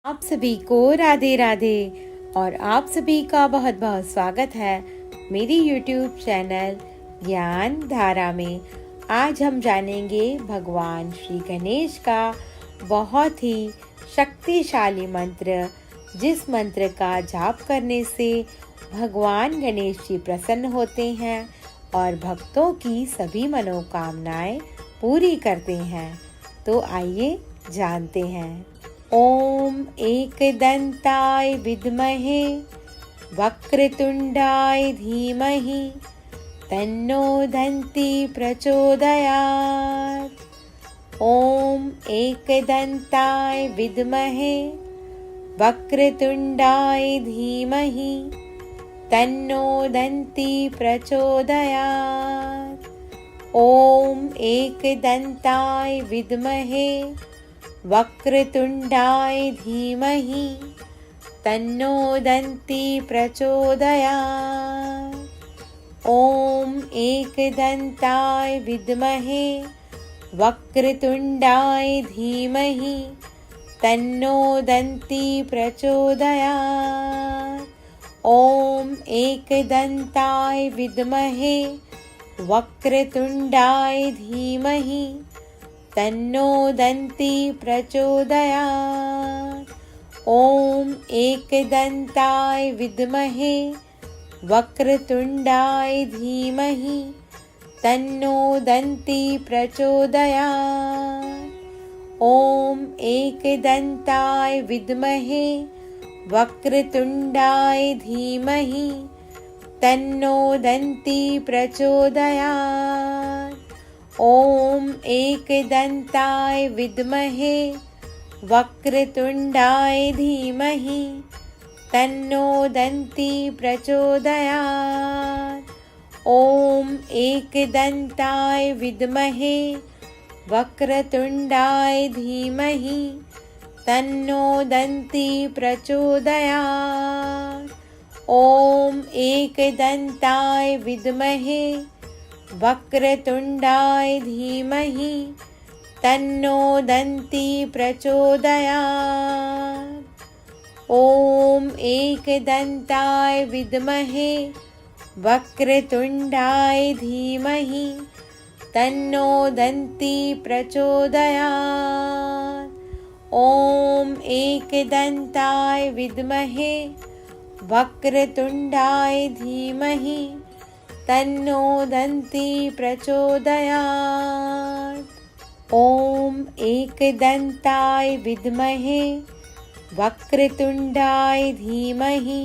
आप सभी को राधे राधे और आप सभी का बहुत बहुत स्वागत है मेरी YouTube चैनल ज्ञान धारा में। आज हम जानेंगे भगवान श्री गणेश का बहुत ही शक्तिशाली मंत्र, जिस मंत्र का जाप करने से भगवान गणेश जी प्रसन्न होते हैं और भक्तों की सभी मनोकामनाएं पूरी करते हैं। तो आइए जानते हैं। ओम एकदंताय विद्महे वक्रतुंडाय धीमहि तन्नो दन्ति प्रचोदयात्। ओम एकदंताय विद्महे वक्रतुंडाय धीमहि तन्नो दन्ति प्रचोदयात्। ओम एकदंताय विद्महे वक्रतुंडाय धीमहि तन्नो दन्ति प्रचोदयात्। ओम एकदंताय विद्महे वक्रतुंडाय धीमहि तन्नो दन्ति प्रचोदयात्। ओम एकदंताय विद्महे वक्रतुंडाय धीमहि तन्नो दन्ति प्रचोदयात्। ओम एकदंताय विद्महे वक्रतुंडाय धीमहि तन्नो दन्ति प्रचोदयात्। ओम एकदंताय विद्महे वक्रतुंडाय धीमहि तन्नो दन्ति प्रचोदयात्। ओम एकदंताय विद्महे वक्रतुंडाय धीमहि तन्नो दन्ति प्रचोदयात्। ओम एकदंताय विद्महे वक्रतुंडाय धीमहि तन्नो दन्ति प्रचोदयात्। ओम एकदंताय विद्महे वक्रतुंडाय धीमहि तन्नो दन्ति प्रचोदयात्। ओम एकदंताय विद्महे वक्रतुंडाय धीमहि तन्नो दन्ति प्रचोदयात्। ओम एकदंताय विद्महे वक्रतुंडाय धीमहि तन्नो दन्ति प्रचोदयात्। ओम एकदंताय विद्महे वक्रतुंडाय धीमहि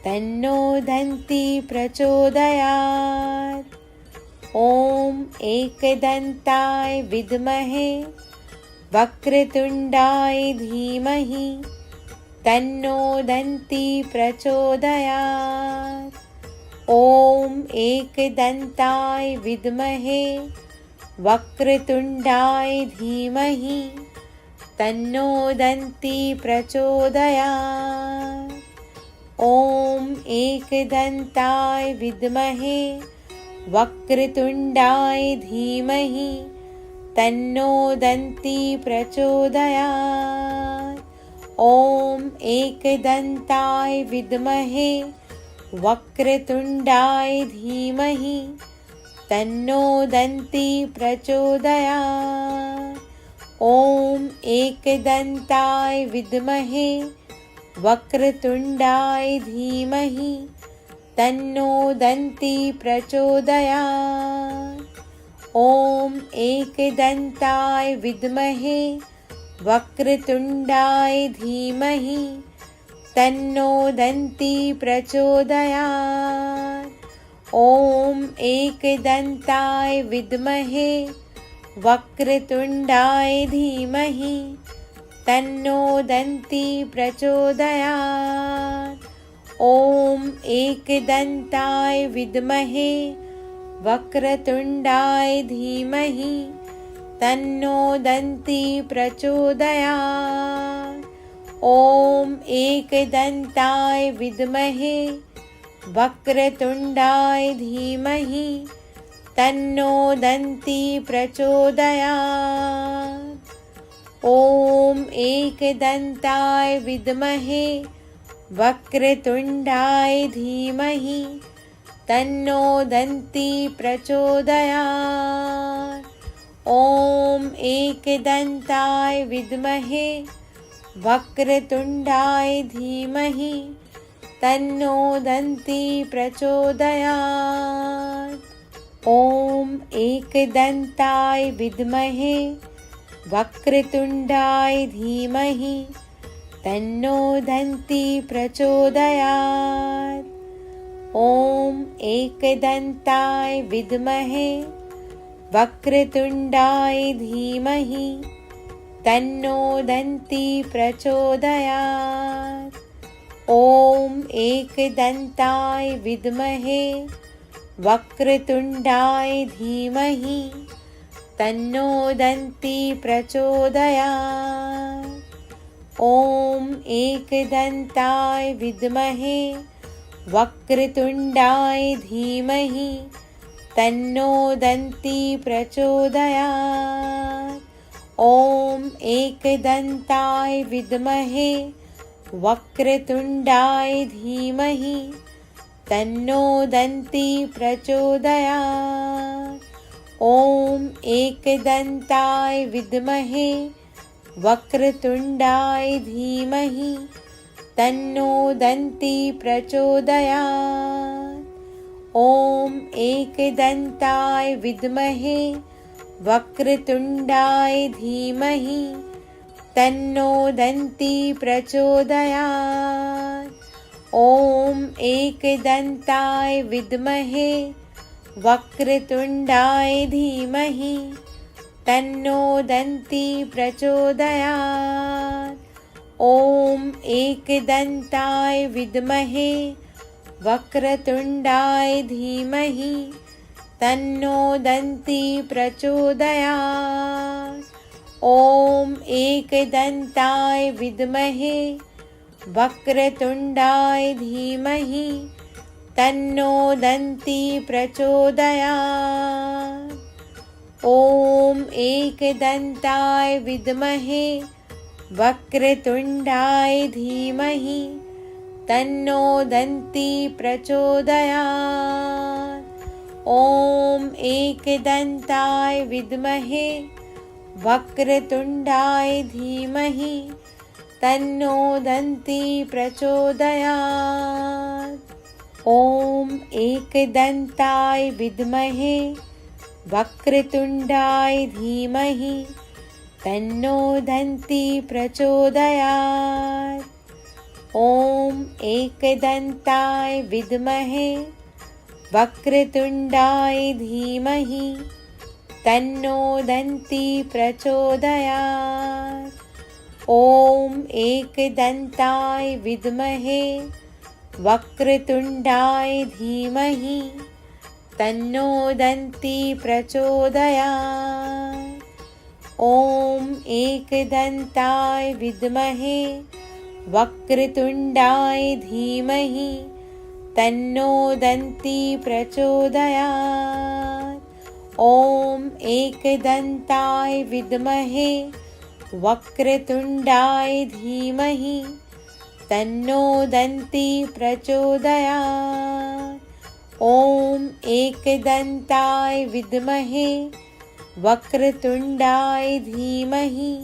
तन्नो दन्ति प्रचोदयात्। ओम एकदंताय विद्महे वक्रतुंडाय धीमहि तन्नो दन्ति प्रचोदयात्। ओम एकदंताय विद्महे वक्रतुंडाय धीमहि तन्नो दन्ति प्रचोदयात्। ओम एकदंताय विद्महे वक्रतुंडाय धीमहि तन्नो दन्ति प्रचोदयात्। ओम एकदंताय विद्महे वक्रतुंडाय धीमहि तन्नो दन्ति प्रचोदयात्। ओम एकदंताय विद्महे वक्रतुंडाय धीमहि तन्नो दन्ति प्रचोदयात्। ओम एकदंताय विद्महे वक्रतुंडाय धीमहि तन्नो दन्ति प्रचोदयात्। ओम एकदंताय विद्महे वक्रतुंडाय धीमहि तन्नो दन्ति प्रचोदयात्। ओम एकदंताय विद्महे वक्रतुंडाय धीमहि तन्नो दन्ति प्रचोदयात्। ओम एकदंताय विद्महे वक्रतुंडाय धीमहि तन्नो दन्ति प्रचोदयात्। ॐ एकदन्ताय विद्महे वक्रतुण्डाय धीमहि तन्नो दन्ती प्रचोदयात्। ॐ एकदन्ताय विद्महे वक्रतुण्डाय धीमहि तन्नो दन्ती प्रचोदयात्। ॐ एकदन्ताय विद्महे वक्रतुण्डाय धीमहि तन्नो दन्ती प्रचोदयात्। ॐ एकदन्ताय विद्महे वक्रतुण्डाय धीमहि तन्नो दन्ती प्रचोदयात्। ॐ एकदन्ताय विद्महे वक्रतुण्डाय धीमहि तन्नो दन्ती प्रचोदयात्। ॐ एकदन्ताय विद्महे वक्रतुण्डाय धीमहि तन्नो दन्ती प्रचोदयात्। ॐ एकदन्ताय विद्महे वक्रतुण्डाय धीमहि तन्नो दन्ती प्रचोदयात्। ॐ एकदन्ताय विद्महे वक्रतुण्डाय धीमहि तन्नो दन्ती प्रचोदयात्। ॐ एकदन्ताय विद्महे वक्रतुण्डाय धीमहि तन्नो दन्ती प्रचोदयात्। ॐ एकदन्ताय विद्महे वक्रतुण्डाय धीमहि तन्नो दन्ती प्रचोदयात्। ॐ एकदन्ताय विद्महे वक्रतुण्डाय धीमहि तन्नो दन्ती प्रचोदयात्। ॐ एकदन्ताय विद्महे वक्रतुण्डाय धीमहि तन्नो दन्ती प्रचोदयात्। ॐ एकदन्ताय विद्महे वक्रतुण्डाय धीमहि तन्नो दन्ती प्रचोदयात्। ॐ एकदन्ताय विद्महे वक्रतुण्डाय धीमहि तन्नो दन्ती प्रचोदयात्। ॐ एकदन्ताय विद्महे वक्रतुण्डाय धीमहि तन्नो दन्ती प्रचोदयात्। ॐ एकदन्ताय विद्महे वक्रतुण्डाय धीमहि तन्नो दन्ती प्रचोदयात्। ॐ एकदन्ताय विद्महे वक्रतुण्डाय धीमहि तन्नो दन्ती प्रचोदयात्। ॐ एकदन्ताय विद्महे वक्रतुण्डाय धीमहि तन्नो दन्ती प्रचोदयात्। ॐ एकदन्ताय विद्महे वक्रतुण्डाय धीमहि तन्नो दन्ती प्रचोदयात्। ॐ एकदन्ताय विद्महे वक्रतुण्डाय धीमहि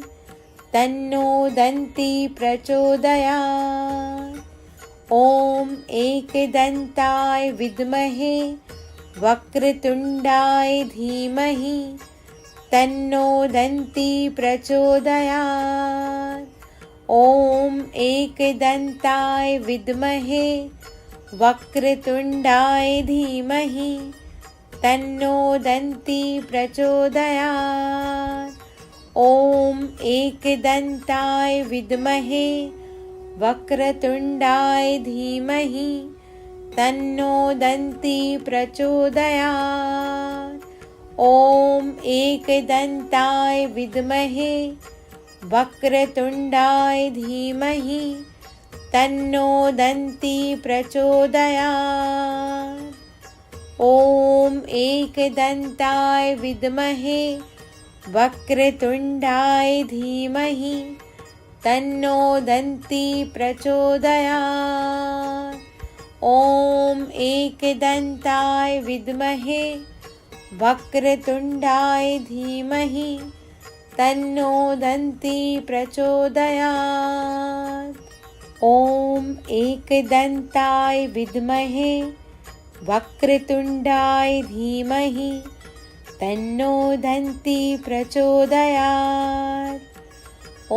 तन्नो दन्ती प्रचोदयात्। ॐ एकदन्ताय विद्महे वक्रतुण्डाय धीमहि तन्नो दन्ती प्रचोदयात्। ॐ एकदन्ताय विद्महे वक्रतुण्डाय धीमहि तन्नो दन्ती प्रचोदयात्। ॐ एकदन्ताय विद्महे वक्रतुण्डाय धीमहि तन्नो दन्ती प्रचोदयात्। ॐ एकदन्ताय विद्महे वक्रतुण्डाय धीमहि तन्नो दन्ती प्रचोदयात्। ॐ एकदन्ताय विद्महे वक्रतुण्डाय धीमहि तन्नो दन्ती प्रचोदयात्। ॐ एकदन्ताय विद्महे वक्रतुण्डाय धीमहि तन्नो दन्ती प्रचोदयात्। ॐ एकदन्ताय विद्महे वक्रतुण्डाय धीमहि तन्नो दन्ती प्रचोदयात्। ॐ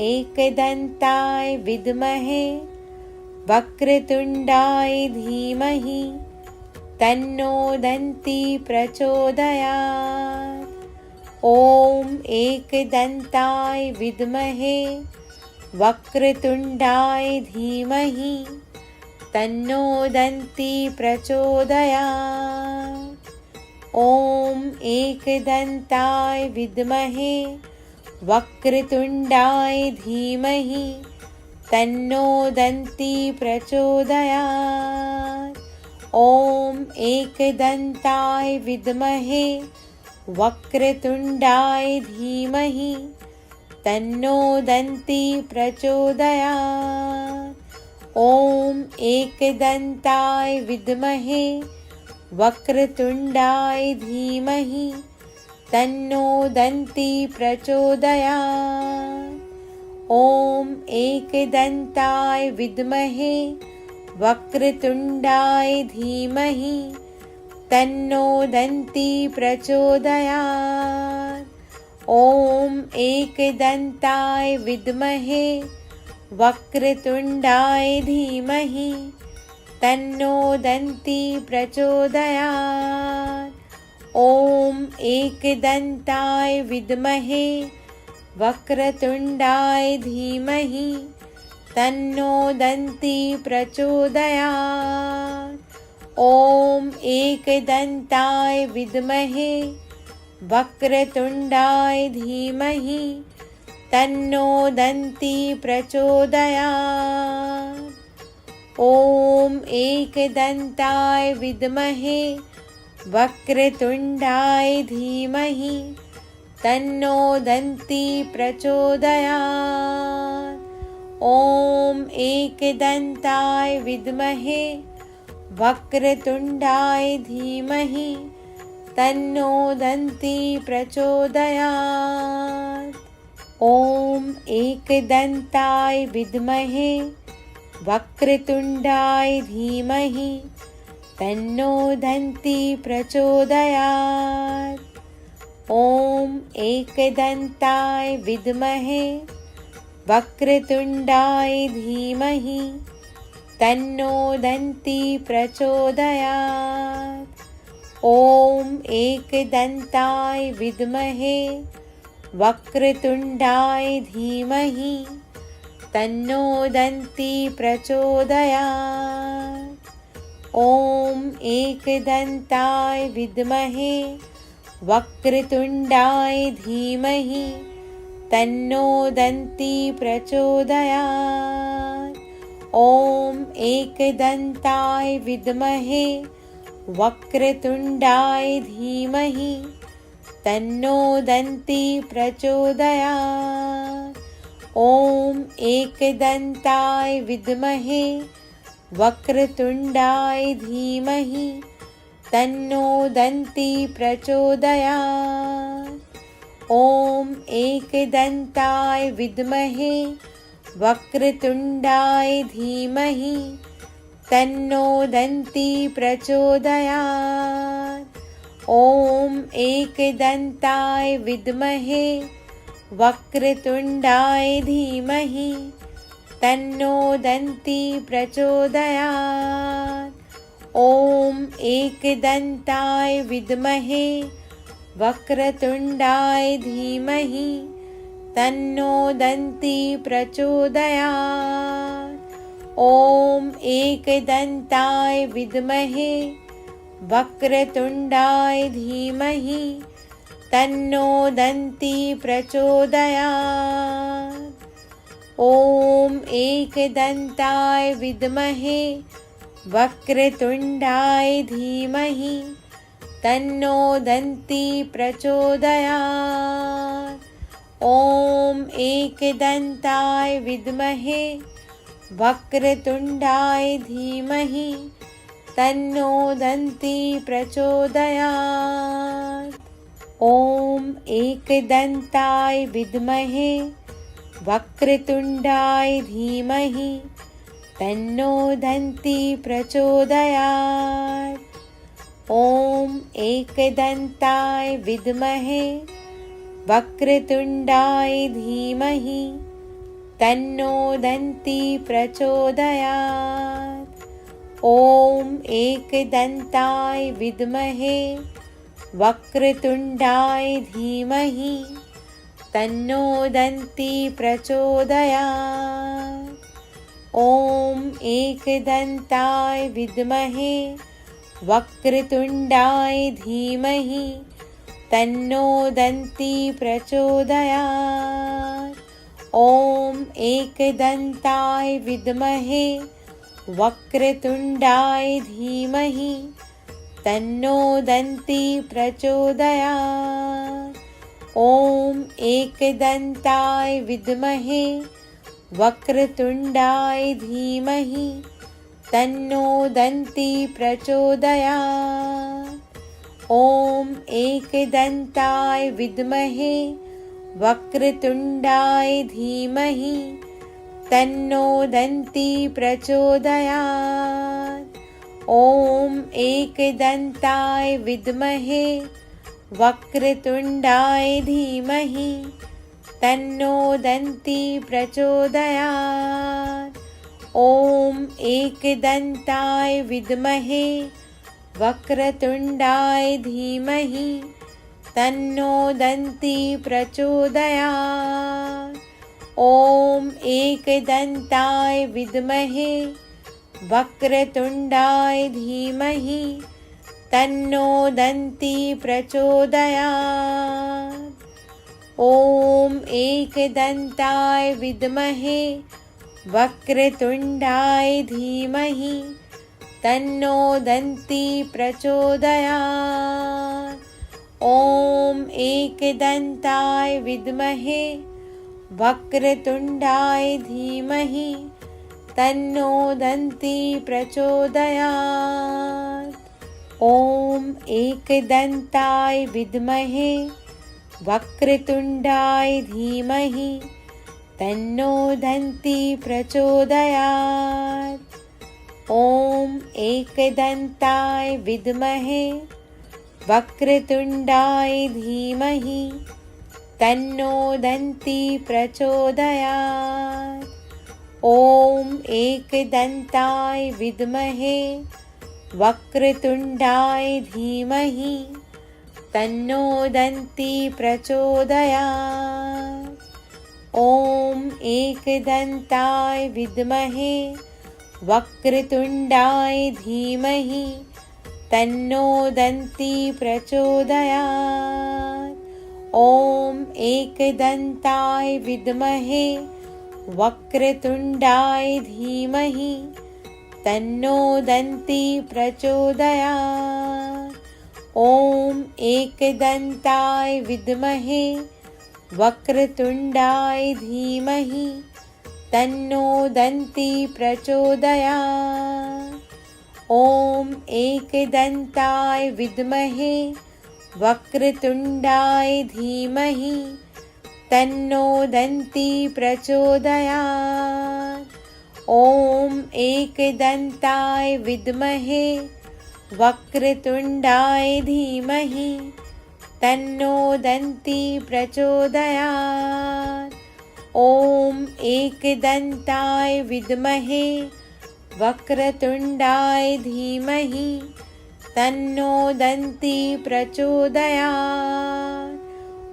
एकदन्ताय विद्महे वक्रतुण्डाय धीमहि तन्नो दन्ती प्रचोदयात्। ॐ एकदन्ताय विद्महे वक्रतुण्डाय धीमहि तन्नो दन्ती प्रचोदयात्। ॐ एकदन्ताय विद्महे वक्रतुण्डाय धीमहि तन्नो दन्ती प्रचोदयात्। ॐ एकदन्ताय विद्महे वक्रतुण्डाय धीमहि तन्नो दन्ती प्रचोदयात्। ॐ एकदन्ताय विद्महे वक्रतुण्डाय धीमहि तन्नो दन्ती प्रचोदयात्। ॐ एकदन्ताय विद्महे वक्रतुण्डाय धीमहि तन्नो दन्ती प्रचोदयात्। ॐ एकदन्ताय विद्महे वक्रतुण्डाय धीमहि तन्नो दन्ती प्रचोदयात्। ॐ एकदन्ताय विद्महे वक्रतुण्डाय धीमहि तन्नो दन्ती प्रचोदयात्। ॐ एकदन्ताय विद्महे वक्रतुण्डाय धीमहि तन्नो दन्ती प्रचोदयात्। ॐ एकदन्ताय विद्महे वक्रतुण्डाय धीमहि तन्नो दन्ती प्रचोदयात्। ॐ एकदन्ताय विद्महे वक्रतुण्डाय धीमहि तन्नो दन्ती प्रचोदयात्। ॐ एकदन्ताय विद्महे वक्रतुण्डाय धीमहि तन्नो दन्ती प्रचोदयात्। ॐ एकदन्ताय विद्महे वक्रतुण्डाय धीमहि तन्नो दन्ती प्रचोदयात्। ॐ एकदन्ताय विद्महे वक्रतुण्डाय धीमहि तन्नो दन्ती प्रचोदयात्। ॐ एकदन्ताय विद्महे वक्रतुण्डाय धीमहि तन्नो दन्ती प्रचोदयात्। ॐ एकदन्ताय विद्महे वक्रतुण्डाय धीमहि तन्नो दन्ती प्रचोदयात्। ॐ एकदन्ताय विद्महे वक्रतुण्डाय धीमहि तन्नो दन्ती प्रचोदयात्। ॐ एकदन्ताय विद्महे वक्रतुण्डाय धीमहि तन्नो दन्ती प्रचोदयात्। ॐ एकदन्ताय विद्महे वक्रतुण्डाय धीमहि तन्नो दन्ती प्रचोदयात्। ॐ एकदन्ताय विद्महे वक्रतुण्डाय धीमहि तन्नो दन्ती प्रचोदयात्। ॐ एकदन्ताय विद्महे वक्रतुण्डाय धीमहि तन्नो दन्ती प्रचोदयात्। ॐ एकदन्ताय विद्महे वक्रतुण्डाय धीमहि तन्नो दन्ती प्रचोदयात्। ॐ एकदन्ताय विद्महे वक्रतुण्डाय धीमहि तन्नो दन्ती प्रचोदयात्। ॐ एकदन्ताय विद्महे वक्रतुण्डाय धीमहि तन्नो दन्ती प्रचोदयात्। ॐ एकदन्ताय विद्महे वक्रतुण्डाय धीमहि तन्नो दन्ती प्रचोदयात्। ॐ एकदन्ताय विद्महे वक्रतुण्डाय धीमहि तन्नो दन्ती प्रचोदयात्। ॐ एकदन्ताय विद्महे वक्रतुण्डाय धीमहि तन्नो दन्ती प्रचोदयात्। ॐ एकदन्ताय विद्महे वक्रतुण्डाय धीमहि तन्नो दन्ती प्रचोदयात्। ॐ एकदन्ताय विद्महे वक्रतुण्डाय धीमहि तन्नो दन्ती प्रचोदयात्। ॐ एकदन्ताय विद्महे वक्रतुण्डाय धीमहि तन्नो दन्ती प्रचोदयात्। ॐ एकदन्ताय विद्महे वक्रतुण्डाय धीमहि तन्नो दन्ती प्रचोदयात्। ॐ एकदन्ताय विद्महे वक्रतुण्डाय धीमहि तन्नो दन्ती प्रचोदयात्। ॐ एकदन्ताय विद्महे वक्रतुण्डाय धीमहि तन्नो दन्ती प्रचोदयात्। ॐ एकदन्ताय विद्महे वक्रतुण्डाय धीमहि तन्नो दन्ती प्रचोदयात्। ॐ एकदन्ताय विद्महे वक्रतुण्डाय धीमहि तन्नो दन्ती प्रचोदयात्। ॐ एकदन्ताय विद्महे वक्रतुण्डाय धीमहि तन्नो दन्ती प्रचोदयात्। ॐ एकदन्ताय विद्महे वक्रतुण्डाय धीमहि तन्नो दन्ती प्रचोदयात्। ॐ एकदन्ताय विद्महे वक्रतुण्डाय धीमहि तन्नो दन्ती प्रचोदयात्। ॐ एकदन्ताय विद्महे वक्रतुण्डाय धीमहि तन्नो दन्ती प्रचोदयात्। ॐ एकदन्ताय विद्महे वक्रतुण्डाय धीमहि तन्नो दन्ती प्रचोदयात्। ॐ एकदन्ताय विद्महे वक्रतुण्डाय धीमहि तन्नो दन्ती प्रचोदयात्। ॐ एकदन्ताय विद्महे वक्रतुण्डाय धीमहि तन्नो दन्ती प्रचोदयात्। ॐ एकदन्ताय विद्महे वक्रतुण्डाय धीमहि तन्नो दन्ती प्रचोदयात्। ॐ एकदन्ताय विद्महे वक्रतुण्डाय धीमहि तन्नो दन्ती प्रचोदयात्।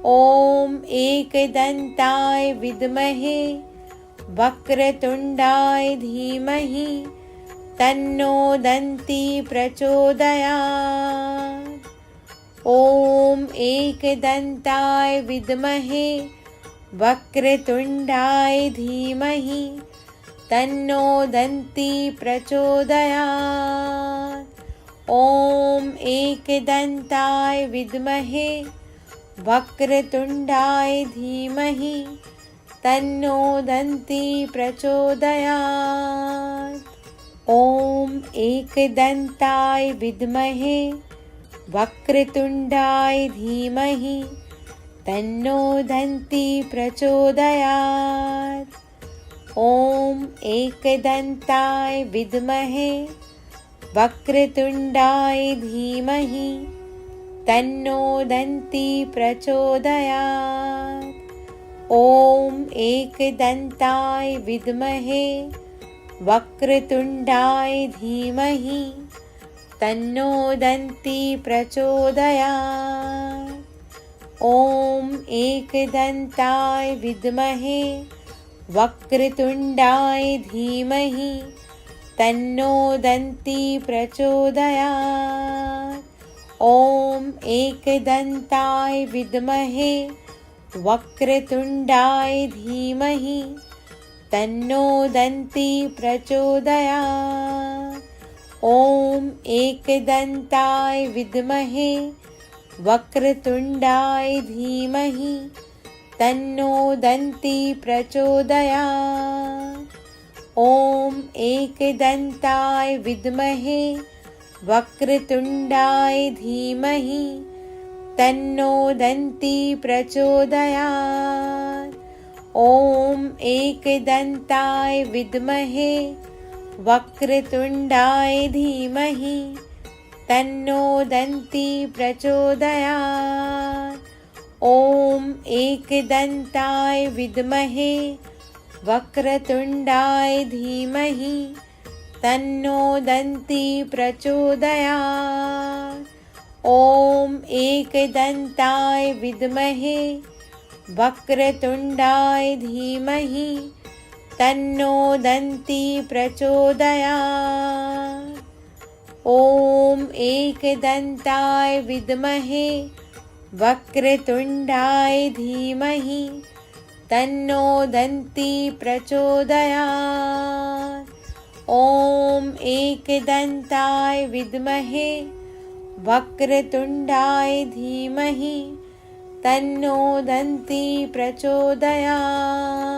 ॐ एकदन्ताय विद्महे वक्रतुण्डाय धीमहि तन्नो दन्ती प्रचोदयात्। ॐ एकदन्ताय विद्महे वक्रतुण्डाय धीमहि तन्नो दन्ती प्रचोदयात्। ॐ एकदन्ताय विद्महे वक्रतुण्डाय धीमहि तन्नो दन्ती प्रचोदयात्। ॐ एकदन्ताय विद्महे वक्रतुण्डाय धीमहि तन्नो दन्ती प्रचोदयात्। ॐ एकदन्ताय विद्महे वक्रतुण्डाय धीमहि तन्नो दन्ती प्रचोदयात्। ॐ एकदन्ताय विद्महे वक्रतुण्डाय धीमहि तन्नो दन्ती प्रचोदयात्। ॐ एकदन्ताय विद्महे वक्रतुण्डाय धीमहि तन्नो दन्ती प्रचोदयात्। ॐ एकदन्ताय विद्महे वक्रतुण्डाय धीमहि तन्नो दन्ती प्रचोदयात्। ॐ एकदन्ताय विद्महे वक्रतुण्डाय धीमहि तन्नो दन्ती प्रचोदयात्। ॐ एकदन्ताय विद्महे वक्रतुण्डाय धीमहि तन्नो दन्ती प्रचोदयात्। ॐ एकदन्ताय विद्महे वक्रतुण्डाय धीमहि तन्नो दन्ती प्रचोदयात्। ॐ एकदन्ताय विद्महे वक्रतुण्डाय धीमहि तन्नो दन्ती प्रचोदयात्। ॐ एकदन्ताय विद्महे वक्रतुण्डाय धीमहि तन्नो दन्ती प्रचोदयात्। ॐ एकदन्ताय विद्महे वक्रतुण्डाय धीमहि तन्नो दन्ती प्रचोदयात्। ॐ एकदन्ताय विद्महे वक्रतुण्डाय धीमहि तन्नो दन्ती प्रचोदयात्।